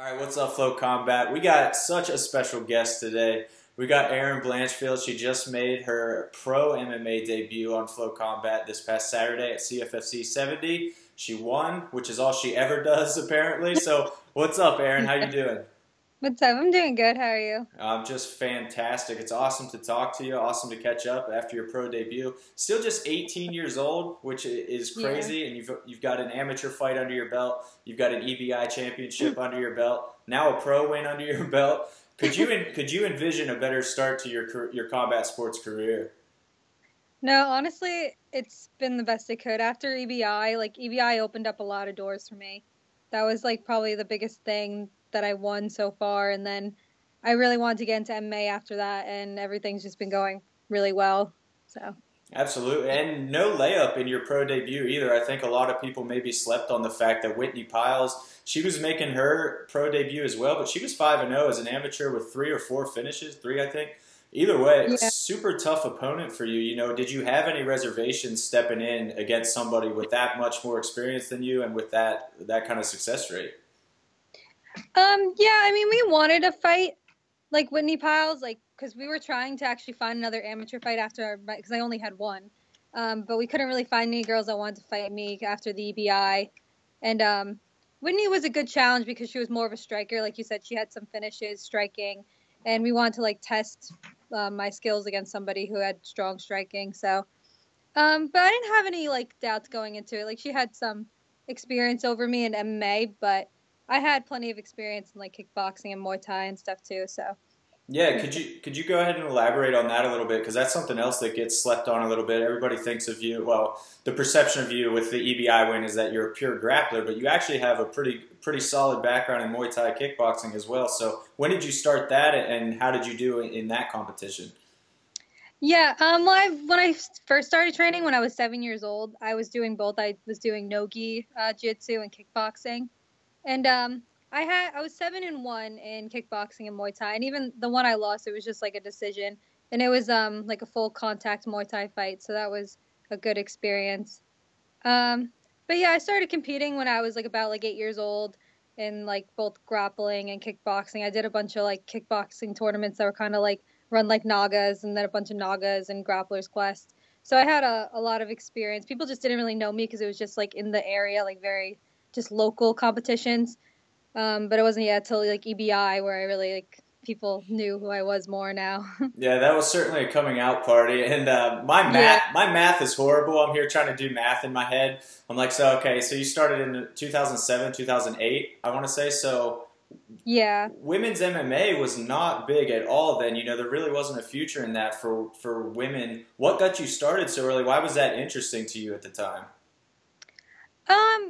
All right, what's up, FloCombat? We got such a special guest today. We got Erin Blanchfield. She just made her pro MMA debut on FloCombat this past Saturday at CFFC 70. She won, which is all she ever does, apparently. So, what's up, Erin? How you doing? What's up? I'm doing good. How are you? I'm just fantastic. It's awesome to talk to you. Awesome to catch up after your pro debut. Still just 18 years old, which is Yeah. crazy. And you've got an amateur fight under your belt. You've got an EBI championship under your belt. Now a pro win under your belt. Could you envision a better start to your combat sports career? No, honestly, it's been the best it could. After EBI, EBI opened up a lot of doors for me. That was probably the biggest thing that I won so far. And then I really wanted to get into MMA after that, and everything's just been going really well. So, Absolutely, and no layup in your pro debut either. I think a lot of people maybe slept on the fact that Whitney Piles, she was making her pro debut as well, but she was 5-0 as an amateur with 3 or 4 finishes, 3 I think. Either way, yeah. super tough opponent for you. You know, did you have any reservations stepping in against somebody with that much more experience than you and with that kind of success rate? Yeah, I mean, we wanted to fight like Whitney Piles, because we were trying to actually find another amateur fight after, because I only had one. But we couldn't really find any girls that wanted to fight me after the EBI. And Whitney was a good challenge because she was more of a striker. Like you said, she had some finishes striking, and we wanted to test my skills against somebody who had strong striking. So, but I didn't have any doubts going into it. Like, she had some experience over me in MMA, but I had plenty of experience in kickboxing and Muay Thai and stuff too. So. Yeah, could you go ahead and elaborate on that a little bit? Because that's something else that gets slept on a little bit. Everybody thinks of you, well, the perception of you with the EBI win is that you're a pure grappler, but you actually have a pretty solid background in Muay Thai kickboxing as well. So when did you start that, and how did you do in that competition? Yeah, well, when I first started training when I was 7 years old, I was doing both. I was doing no-gi jiu-jitsu and kickboxing, and I was 7-1 in kickboxing and Muay Thai, and even the one I lost, it was just a decision, and it was like a full contact Muay Thai fight, so that was a good experience. But yeah, I started competing when I was about 8 years old in both grappling and kickboxing. I did a bunch of kickboxing tournaments that were kind of run like Nagas, and then a bunch of Nagas and Grapplers Quest. So I had a lot of experience. People just didn't really know me because it was just in the area, very just local competitions. But it wasn't yet until EBI where I really people knew who I was more now. Yeah, that was certainly a coming out party, and Yeah. my math is horrible. I'm here trying to do math in my head. I'm like, so okay, so you started in 2007, 2008, I want to say. So Yeah. women's MMA was not big at all then. You know, there really wasn't a future in that for women. What got you started so early? Why was that interesting to you at the time?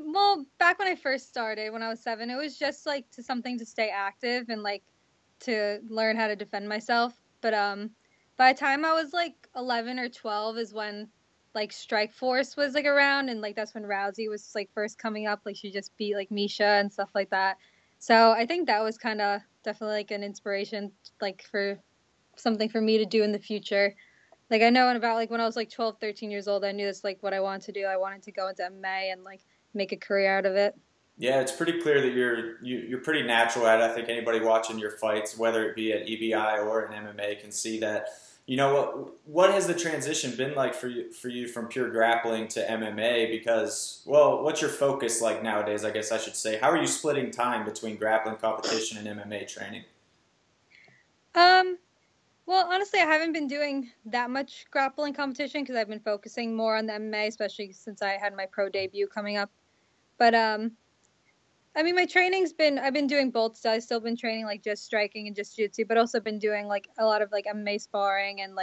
Well, back when I first started, when I was 7, it was just something to stay active and to learn how to defend myself. But by the time I was 11 or 12 is when Strike Force was around, and that's when Rousey was first coming up. She just beat Misha and stuff like that. So I think that was kind of definitely an inspiration for something for me to do in the future. I know in about when I was 12, 13 years old, I knew that's what I wanted to do. I wanted to go into MMA and make a career out of it. Yeah, it's pretty clear that you're pretty natural at it. I think anybody watching your fights, whether it be at EBI or in MMA, can see that. You know what has the transition been like for you from pure grappling to MMA? Because, well, what's your focus like nowadays? I guess I should say. How are you splitting time between grappling competition and MMA training? Um, well, honestly, I haven't been doing that much grappling competition because I've been focusing more on the MMA, especially since I had my pro debut coming up. But I mean, I've been doing both. So I've still been training just striking and just jiu-jitsu, but also been doing a lot of MMA sparring and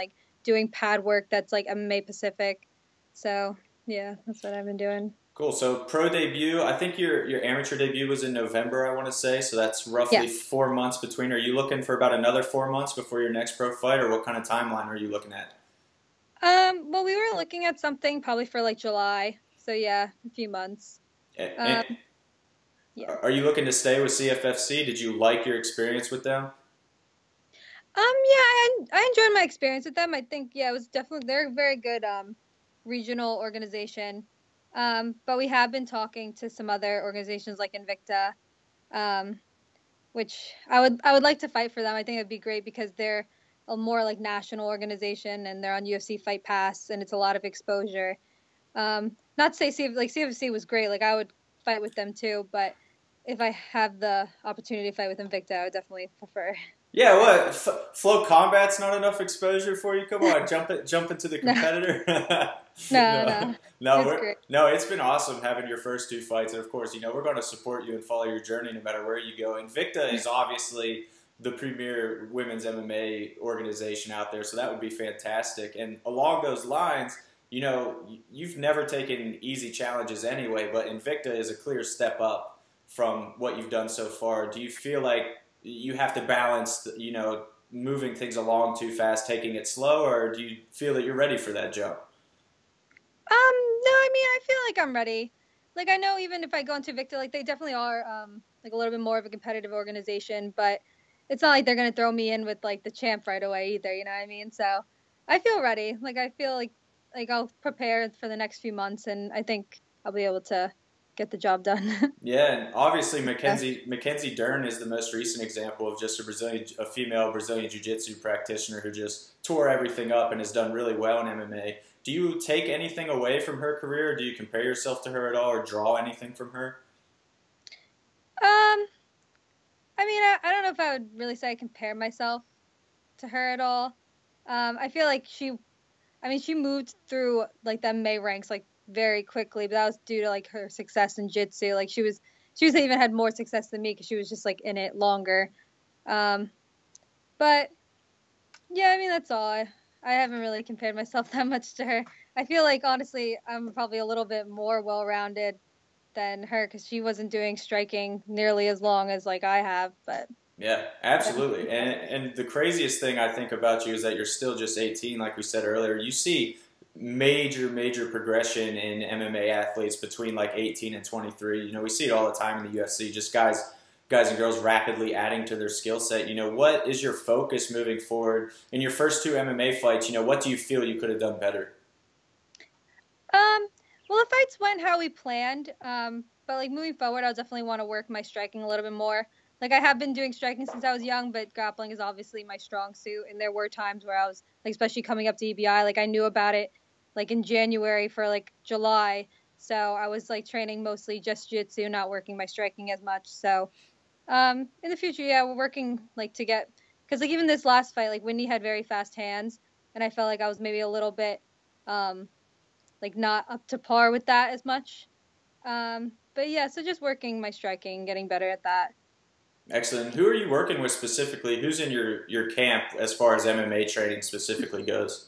doing pad work that's MMA Pacific. So yeah, that's what I've been doing. Cool. So pro debut, I think your amateur debut was in November, I want to say. So that's roughly Yes. 4 months between. Are you looking for about another 4 months before your next pro fight, or what kind of timeline are you looking at? Well, we were looking at something probably for July. So yeah, a few months. Um, yeah. Are you looking to stay with CFFC? Did you like your experience with them? Yeah, I enjoyed my experience with them. I think, yeah, it was definitely, they're a very good regional organization. But we have been talking to some other organizations like Invicta. Um, which I would like to fight for them. I think it'd be great because they're a more like national organization and they're on UFC Fight Pass and it's a lot of exposure. Not to say CFFC was great. Like I would fight with them too, but if I have the opportunity to fight with Invicta, I would definitely prefer. Yeah, what? FloCombat's not enough exposure for you? Come on, jump into the competitor. No. No, it's been awesome having your first 2 fights, and of course, we're going to support you and follow your journey no matter where you go. Invicta is obviously the premier women's MMA organization out there, so that would be fantastic. And along those lines, you've never taken easy challenges anyway, but Invicta is a clear step up from what you've done so far. Do you feel like you have to balance, moving things along too fast, taking it slow, or do you feel that you're ready for that jump? No, I mean, I feel like I'm ready. Like, I know even if I go into Invicta, like, they definitely are, like, a little bit more of a competitive organization, but it's not like they're going to throw me in with, like, the champ right away either, you know what I mean? So, I feel ready. Like, I feel like I'll prepare for the next few months, and I think I'll be able to get the job done. Yeah, and obviously Mackenzie Dern is the most recent example of just a female Brazilian jiu-jitsu practitioner who just tore everything up and has done really well in MMA. Do you take anything away from her career? Or do you compare yourself to her at all or draw anything from her? I mean, I don't know if I would really say I compare myself to her at all. I feel like she moved through like the MMA ranks like very quickly, but that was due to like her success in jiu-jitsu. Like she even had more success than me because she was just like in it longer. But yeah, I mean that's all. I haven't really compared myself that much to her. I feel like honestly I'm probably a little bit more well-rounded than her because she wasn't doing striking nearly as long as like I have. But yeah, absolutely. And the craziest thing I think about you is that you're still just 18, like we said earlier. You see major progression in MMA athletes between like 18 and 23. We see it all the time in the UFC, just guys and girls rapidly adding to their skill set. What is your focus moving forward in your first 2 MMA fights? What do you feel you could have done better? Well, the fights went how we planned, but like moving forward, I'll definitely want to work my striking a little bit more. Like I have been doing striking since I was young, but grappling is obviously my strong suit. And there were times where I was like, especially coming up to EBI, like I knew about it like in January for like July. So I was like training mostly just jiu-jitsu, not working my striking as much. So in the future, yeah, we're working like to get, because like even this last fight, like Whitney had very fast hands, and I felt like I was maybe a little bit like not up to par with that as much. But yeah, so just working my striking, getting better at that. Excellent. Who are you working with specifically? Who's in your camp as far as MMA training specifically goes?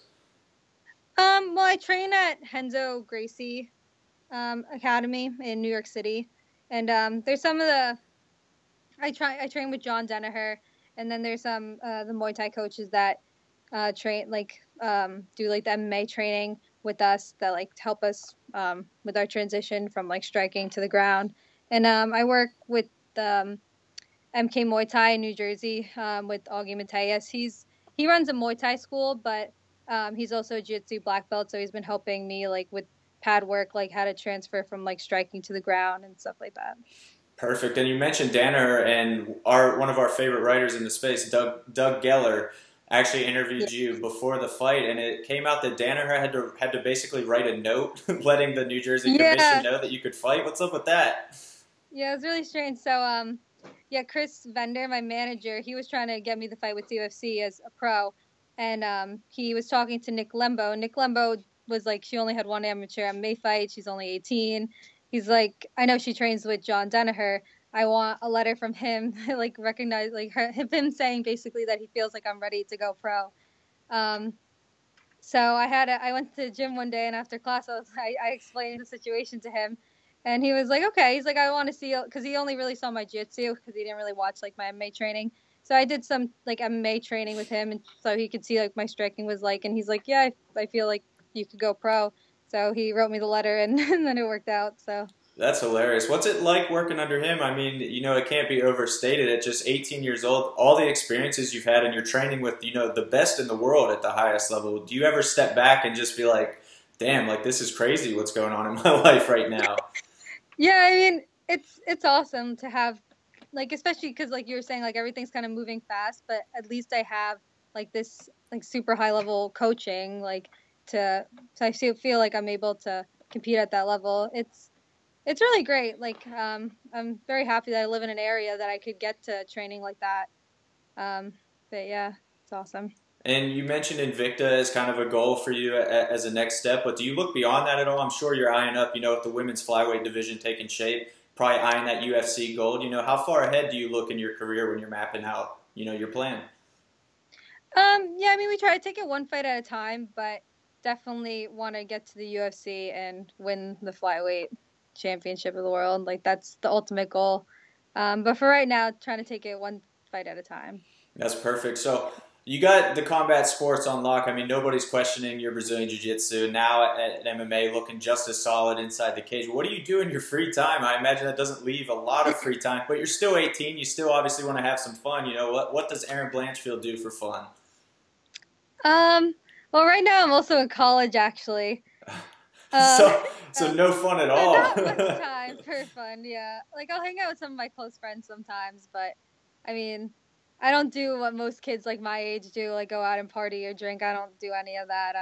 Well, I train at Renzo Gracie Academy in New York City, and there's some of the I train with John Danaher, and then there's some the Muay Thai coaches that train do like the MMA training with us that like help us with our transition from like striking to the ground. And I work with MK Muay Thai in New Jersey with Augie Mateus. He runs a Muay Thai school, but he's also a jiu-jitsu black belt, so he's been helping me like with pad work, like how to transfer from like striking to the ground and stuff like that. Perfect. And you mentioned Danaher, and one of our favorite writers in the space, Doug Geller, actually interviewed you before the fight, and it came out that Danaher had to basically write a note letting the New Jersey Commission know that you could fight. What's up with that? Yeah, it's really strange. So, yeah, Chris Vender, my manager, he was trying to get me the fight with CFFC as a pro, and he was talking to Nick Lembo. Nick Lembo was like, she only had one amateur MMA fight. She's only 18. He's like, I know she trains with John Danaher. I want a letter from him, like recognize, like him saying basically that he feels like I'm ready to go pro. So I went to the gym one day, and after class, I explained the situation to him, and he was like, okay. He's like, I want to see, because he only really saw my jiu-jitsu, because he didn't really watch like my MMA training. So I did some like MMA training with him, and so he could see like my striking was like, and he's like, yeah, I feel like you could go pro. So he wrote me the letter, and then it worked out. So. That's hilarious. What's it like working under him? I mean, it can't be overstated. At just 18 years old, all the experiences you've had, and you're training with, the best in the world at the highest level. Do you ever step back and just be like, damn, like this is crazy what's going on in my life right now? Yeah, I mean, it's awesome to have like especially because like you were saying, like everything's kind of moving fast, but at least I have like this like super high level coaching, like so I feel like I'm able to compete at that level. It's really great. Like I'm very happy that I live in an area that I could get to training like that. But yeah, it's awesome. And you mentioned Invicta as kind of a goal for you as a next step, but do you look beyond that at all? I'm sure you're eyeing up, with the women's flyweight division taking shape, probably eyeing that UFC gold. How far ahead do you look in your career when you're mapping out, your plan? Yeah, I mean, we try to take it one fight at a time, but definitely want to get to the UFC and win the flyweight championship of the world. Like that's the ultimate goal. But for right now, trying to take it one fight at a time. That's perfect. So you got the combat sports on lock. I mean, nobody's questioning your Brazilian Jiu-Jitsu. Now at MMA, looking just as solid inside the cage. What do you do in your free time? I imagine that doesn't leave a lot of free time, but you're still 18. You still obviously want to have some fun. What does Erin Blanchfield do for fun? Well, right now I'm also in college, actually. So no fun at all. Not much time for fun, yeah. Like I'll hang out with some of my close friends sometimes, but I mean, I don't do what most kids like my age do, like go out and party or drink. I don't do any of that.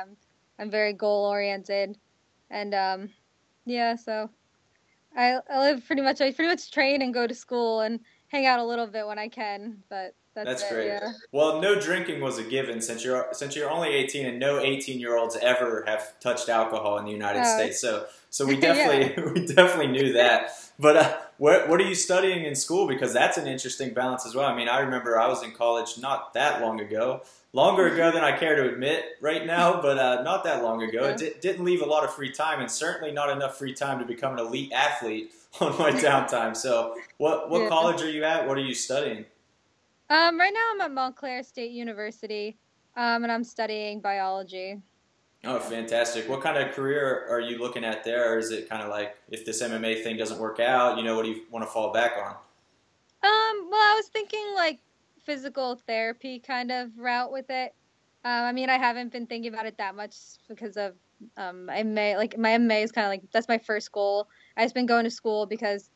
I'm very goal oriented, and yeah. So I pretty much train and go to school and hang out a little bit when I can, but that's great. Yeah. Well, no drinking was a given since you're only 18, and no 18-year-olds ever have touched alcohol in the United States. So we definitely we definitely knew that. But what are you studying in school? Because that's an interesting balance as well. I mean, I remember I was in college not that long ago. Longer ago than I care to admit right now, but not that long ago. Yeah. It didn't leave a lot of free time, and certainly not enough free time to become an elite athlete on my downtime. So what college are you at? What are you studying? Right now I'm at Montclair State University, and I'm studying biology. Oh, fantastic. What kind of career are you looking at there? Or is it kind of like, if this MMA thing doesn't work out, what do you want to fall back on? Well, I was thinking like physical therapy kind of route with it. I mean, I haven't been thinking about it that much because of MMA. Like my MMA is kind of like, that's my first goal. I've just been going to school because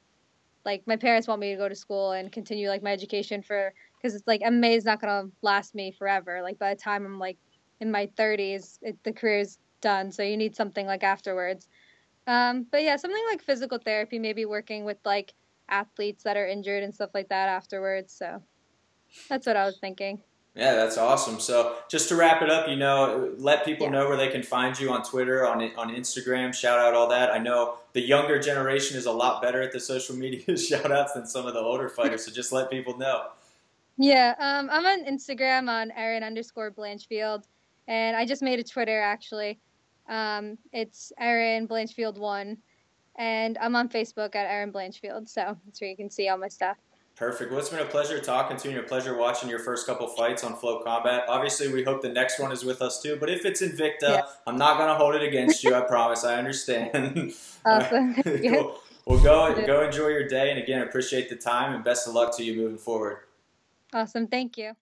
like my parents want me to go to school and continue like my education because it's like MMA is not going to last me forever. Like by the time I'm like in my 30s, the career's done. So you need something like afterwards. But yeah, something like physical therapy, maybe working with like athletes that are injured and stuff like that afterwards. So that's what I was thinking. Yeah, that's awesome. So just to wrap it up, let people know where they can find you on Twitter, on Instagram, shout out all that. I know the younger generation is a lot better at the social media shout outs than some of the older fighters. So just let people know. Yeah, I'm on Instagram on Erin_Blanchfield. And I just made a Twitter, actually. It's Erin Blanchfield 1. And I'm on Facebook at Erin Blanchfield. So that's where you can see all my stuff. Perfect. Well, it's been a pleasure talking to you and a pleasure watching your first couple fights on FloCombat. Obviously, we hope the next one is with us, too. But if it's Invicta, I'm not going to hold it against you. I promise. I understand. Awesome. Cool. Well, go enjoy your day. And, again, appreciate the time and best of luck to you moving forward. Awesome. Thank you.